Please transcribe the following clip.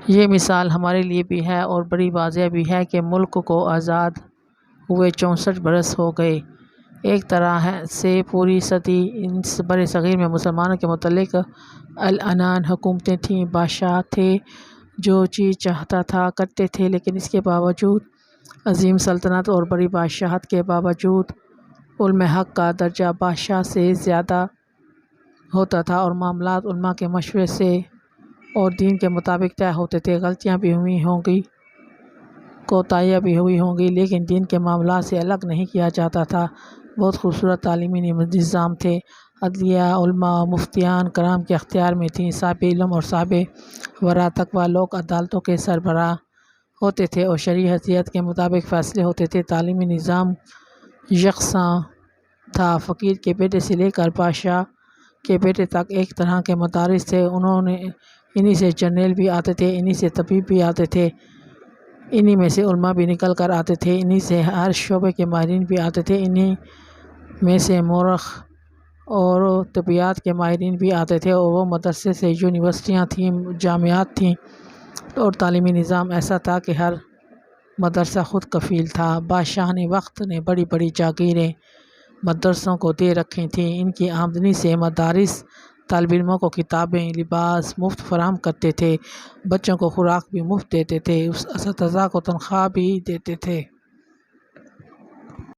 یہ مثال ہمارے لیے بھی ہے اور بڑی واضح بھی ہے کہ ملک کو آزاد ہوئے 64 برس ہو گئے۔ ایک طرح سے پوری صدی بر صغیر میں مسلمانوں کے متعلق العنان حکومتیں تھیں۔ بادشاہ تھے جو چیز چاہتا تھا کرتے تھے، لیکن اس کے باوجود عظیم سلطنت اور بڑی بادشاہت کے باوجود علماء حق کا درجہ بادشاہ سے زیادہ ہوتا تھا اور معاملات علماء کے مشورے سے اور دین کے مطابق طے ہوتے تھے۔ غلطیاں بھی ہوئی ہوں گی، کوتاہیاں بھی ہوئی ہوں گی، لیکن دین کے معاملات سے الگ نہیں کیا جاتا تھا۔ بہت خوبصورت تعلیمی نظام تھے۔ عدلیہ علماء و مفتیان کرام کے اختیار میں تھی۔ صاحب علم اور صاحب ورع تقویٰ لوگ عدالتوں کے سربراہ ہوتے تھے اور شرعی حیثیت کے مطابق فیصلے ہوتے تھے۔ تعلیمی نظام یکساں تھا۔ فقیر کے بیٹے سے لے کر بادشاہ کے بیٹے تک ایک طرح کے مدارس تھے۔ انہی سے جرنیل بھی آتے تھے، انہی سے طبیب بھی آتے تھے، انہی میں سے علماء بھی نکل کر آتے تھے، انہی سے ہر شعبے کے ماہرین بھی آتے تھے، انہی میں سے مورخ اور طبیعیات کے ماہرین بھی آتے تھے، اور وہ مدرسے سے یونیورسٹیاں تھیں، جامعات تھیں، اور تعلیمی نظام ایسا تھا کہ ہر مدرسہ خود کفیل تھا۔ بادشاہ نے وقت نے بڑی بڑی جاگیریں مدرسوں کو دے رکھی تھیں۔ ان کی آمدنی سے مدارس طالب علموں کو کتابیں، لباس مفت فراہم کرتے تھے، بچوں کو خوراک بھی مفت دیتے تھے، اساتذہ کو تنخواہ بھی دیتے تھے۔